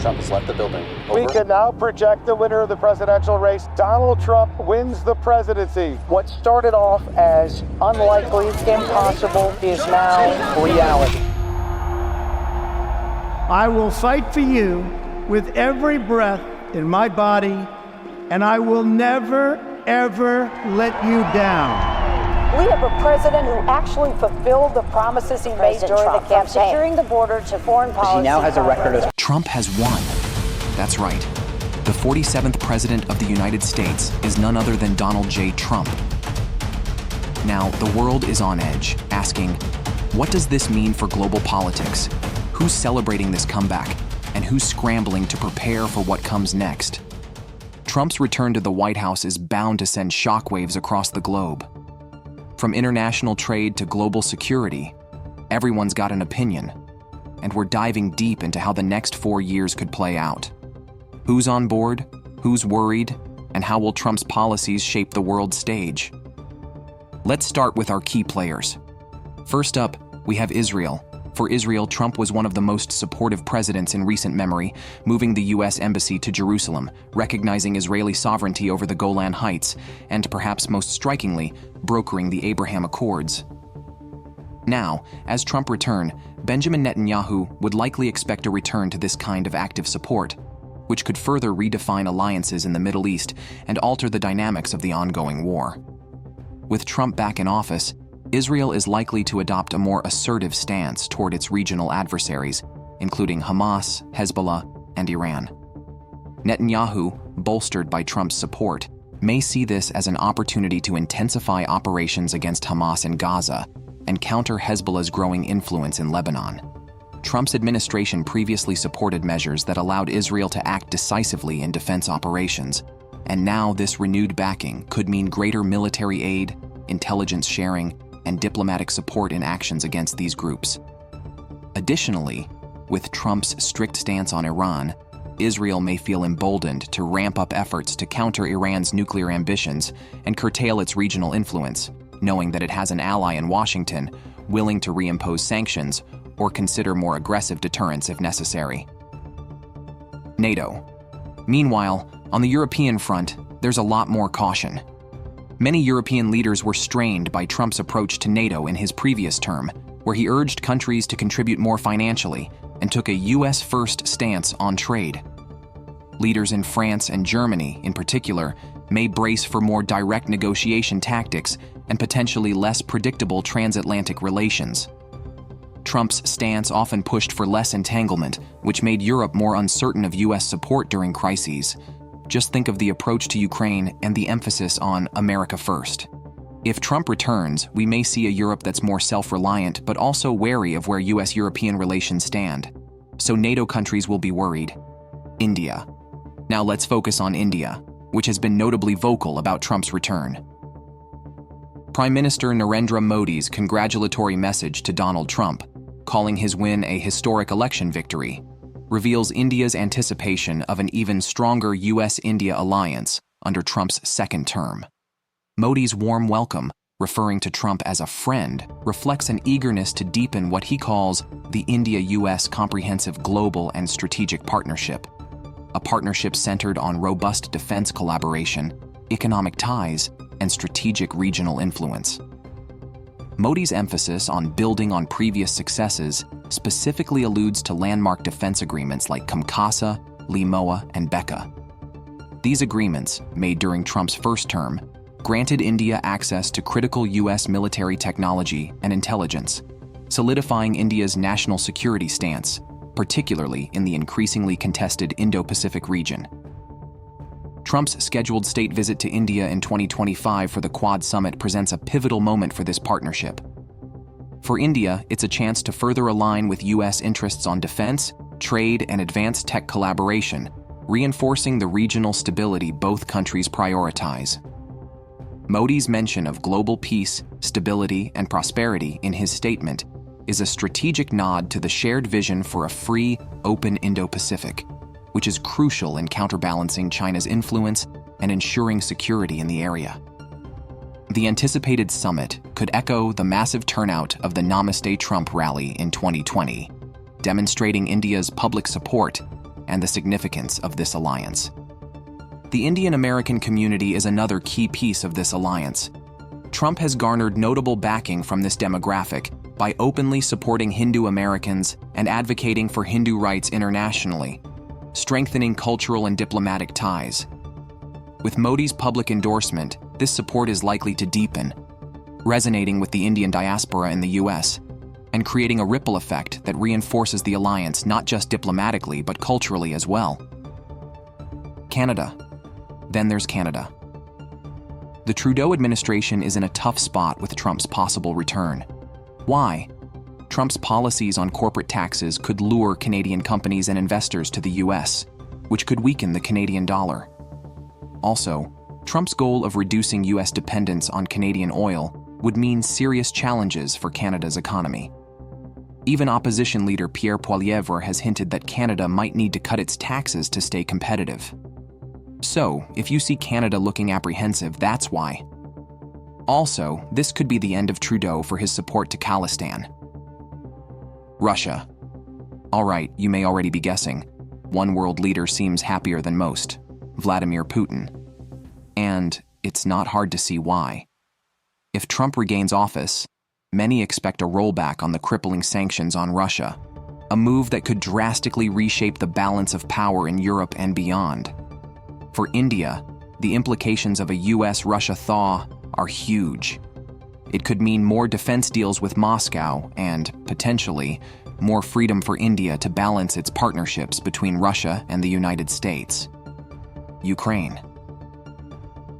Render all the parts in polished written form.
Trump has left the building. We can now project the winner of the presidential race. Donald Trump wins the presidency. What started off as unlikely, impossible, is now reality. I will fight for you with every breath in my body, and I will never, ever let you down. We have a president who actually fulfilled the promises he made during the campaign, securing the border to foreign policy. He now has a record of... Trump has won. That's right. The 47th President of the United States is none other than Donald J. Trump. Now, the world is on edge, asking, what does this mean for global politics? Who's celebrating this comeback? And who's scrambling to prepare for what comes next? Trump's return to the White House is bound to send shockwaves across the globe. From international trade to global security, everyone's got an opinion, and we're diving deep into how the next 4 years could play out. Who's on board, who's worried, and how will Trump's policies shape the world stage? Let's start with our key players. First up, we have Israel. For Israel, Trump was one of the most supportive presidents in recent memory, moving the U.S. embassy to Jerusalem, recognizing Israeli sovereignty over the Golan Heights, and perhaps most strikingly, brokering the Abraham Accords. Now, as Trump returned, Benjamin Netanyahu would likely expect a return to this kind of active support, which could further redefine alliances in the Middle East and alter the dynamics of the ongoing war. With Trump back in office, Israel is likely to adopt a more assertive stance toward its regional adversaries, including Hamas, Hezbollah, and Iran. Netanyahu, bolstered by Trump's support, may see this as an opportunity to intensify operations against Hamas in Gaza and counter Hezbollah's growing influence in Lebanon. Trump's administration previously supported measures that allowed Israel to act decisively in defense operations, and now this renewed backing could mean greater military aid, intelligence sharing, and diplomatic support in actions against these groups. Additionally, with Trump's strict stance on Iran, Israel may feel emboldened to ramp up efforts to counter Iran's nuclear ambitions and curtail its regional influence, knowing that it has an ally in Washington willing to reimpose sanctions or consider more aggressive deterrence if necessary. NATO. Meanwhile, on the European front, there's a lot more caution. Many European leaders were strained by Trump's approach to NATO in his previous term, where he urged countries to contribute more financially and took a U.S.-first stance on trade. Leaders in France and Germany, in particular, may brace for more direct negotiation tactics and potentially less predictable transatlantic relations. Trump's stance often pushed for less entanglement, which made Europe more uncertain of U.S. support during crises. Just think of the approach to Ukraine and the emphasis on America first. If Trump returns, we may see a Europe that's more self-reliant but also wary of where U.S.-European relations stand. So NATO countries will be worried. India. Now let's focus on India, which has been notably vocal about Trump's return. Prime Minister Narendra Modi's congratulatory message to Donald Trump, calling his win a historic election victory, reveals India's anticipation of an even stronger U.S.-India alliance under Trump's second term. Modi's warm welcome, referring to Trump as a friend, reflects an eagerness to deepen what he calls the India-U.S. comprehensive global and strategic partnership, a partnership centered on robust defense collaboration, economic ties, and strategic regional influence. Modi's emphasis on building on previous successes specifically alludes to landmark defense agreements like Kamkasa, Limoa, and Becca. These agreements, made during Trump's first term, granted India access to critical U.S. military technology and intelligence, solidifying India's national security stance, particularly in the increasingly contested Indo-Pacific region. Trump's scheduled state visit to India in 2025 for the Quad Summit presents a pivotal moment for this partnership. For India, it's a chance to further align with U.S. interests on defense, trade, and advanced tech collaboration, reinforcing the regional stability both countries prioritize. Modi's mention of global peace, stability, and prosperity in his statement is a strategic nod to the shared vision for a free, open Indo-Pacific, which is crucial in counterbalancing China's influence and ensuring security in the area. The anticipated summit could echo the massive turnout of the Namaste Trump rally in 2020, demonstrating India's public support and the significance of this alliance. The Indian-American community is another key piece of this alliance. Trump has garnered notable backing from this demographic by openly supporting Hindu Americans and advocating for Hindu rights internationally, strengthening cultural and diplomatic ties. With Modi's public endorsement, this support is likely to deepen, resonating with the Indian diaspora in the U.S., and creating a ripple effect that reinforces the alliance not just diplomatically but culturally as well. Canada. Then there's Canada. The Trudeau administration is in a tough spot with Trump's possible return. Why? Trump's policies on corporate taxes could lure Canadian companies and investors to the U.S., which could weaken the Canadian dollar. Also, Trump's goal of reducing U.S. dependence on Canadian oil would mean serious challenges for Canada's economy. Even opposition leader Pierre Poilievre has hinted that Canada might need to cut its taxes to stay competitive. So, if you see Canada looking apprehensive, that's why. Also, this could be the end of Trudeau for his support to Khalistan. Russia. All right, you may already be guessing. One world leader seems happier than most, Vladimir Putin. And it's not hard to see why. If Trump regains office, many expect a rollback on the crippling sanctions on Russia, a move that could drastically reshape the balance of power in Europe and beyond. For India, the implications of a U.S.-Russia thaw are huge. It could mean more defense deals with Moscow and, potentially, more freedom for India to balance its partnerships between Russia and the United States. Ukraine.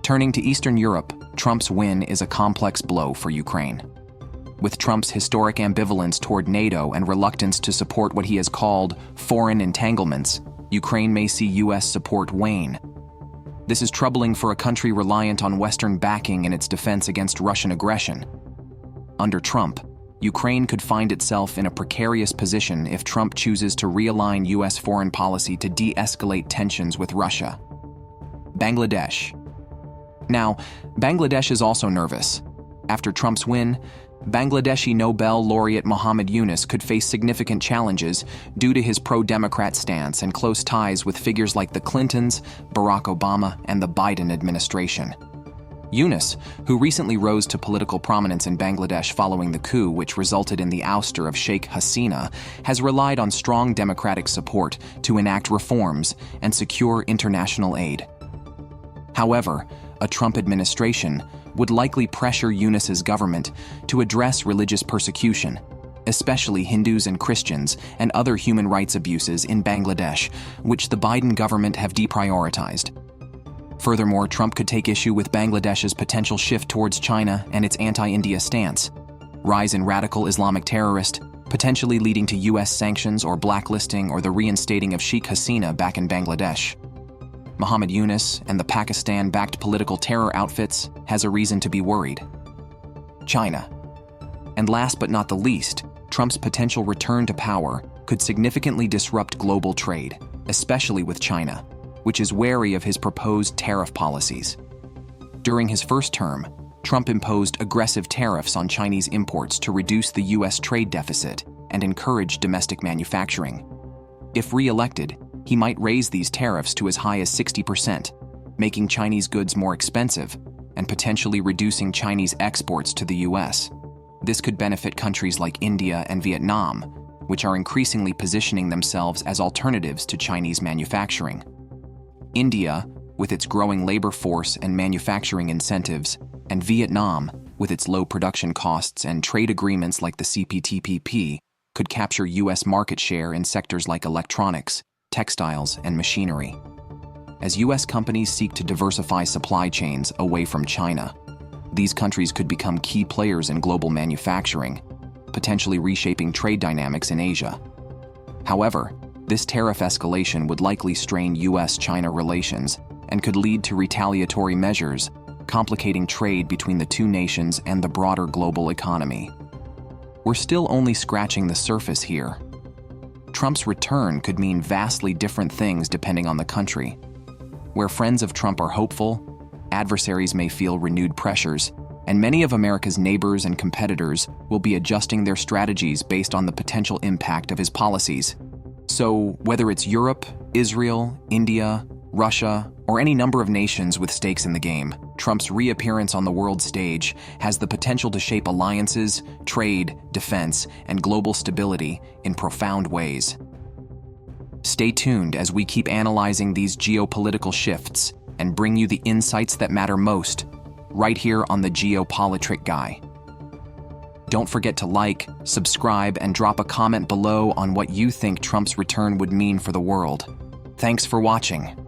Turning to Eastern Europe, Trump's win is a complex blow for Ukraine. With Trump's historic ambivalence toward NATO and reluctance to support what he has called foreign entanglements, Ukraine may see U.S. support wane. This is troubling for a country reliant on Western backing in its defense against Russian aggression. Under Trump, Ukraine could find itself in a precarious position if Trump chooses to realign U.S. foreign policy to de-escalate tensions with Russia. Bangladesh. Now, Bangladesh is also nervous. After Trump's win, Bangladeshi Nobel laureate Muhammad Yunus could face significant challenges due to his pro-Democrat stance and close ties with figures like the Clintons, Barack Obama, and the Biden administration. Yunus, who recently rose to political prominence in Bangladesh following the coup which resulted in the ouster of Sheikh Hasina, has relied on strong democratic support to enact reforms and secure international aid. However, a Trump administration would likely pressure Yunus's government to address religious persecution, especially Hindus and Christians and other human rights abuses in Bangladesh, which the Biden government have deprioritized. Furthermore, Trump could take issue with Bangladesh's potential shift towards China and its anti-India stance, rise in radical Islamic terrorists, potentially leading to U.S. sanctions or blacklisting or the reinstating of Sheikh Hasina back in Bangladesh. Muhammad Yunus and the Pakistan-backed political terror outfits has a reason to be worried. China. And last but not the least, Trump's potential return to power could significantly disrupt global trade, especially with China, which is wary of his proposed tariff policies. During his first term, Trump imposed aggressive tariffs on Chinese imports to reduce the U.S. trade deficit and encourage domestic manufacturing. If re-elected, he might raise these tariffs to as high as 60%, making Chinese goods more expensive and potentially reducing Chinese exports to the U.S. This could benefit countries like India and Vietnam, which are increasingly positioning themselves as alternatives to Chinese manufacturing. India, with its growing labor force and manufacturing incentives, and Vietnam, with its low production costs and trade agreements like the CPTPP, could capture U.S. market share in sectors like electronics, textiles, and machinery. As U.S. companies seek to diversify supply chains away from China, these countries could become key players in global manufacturing, potentially reshaping trade dynamics in Asia. However, this tariff escalation would likely strain U.S.-China relations and could lead to retaliatory measures, complicating trade between the two nations and the broader global economy. We're still only scratching the surface here. Trump's return could mean vastly different things depending on the country. Where friends of Trump are hopeful, adversaries may feel renewed pressures, and many of America's neighbors and competitors will be adjusting their strategies based on the potential impact of his policies. So, whether it's Europe, Israel, India, Russia, or any number of nations with stakes in the game, Trump's reappearance on the world stage has the potential to shape alliances, trade, defense, and global stability in profound ways. Stay tuned as we keep analyzing these geopolitical shifts and bring you the insights that matter most, right here on the Geo-Politrick Guy. Don't forget to like, subscribe, and drop a comment below on what you think Trump's return would mean for the world. Thanks for watching.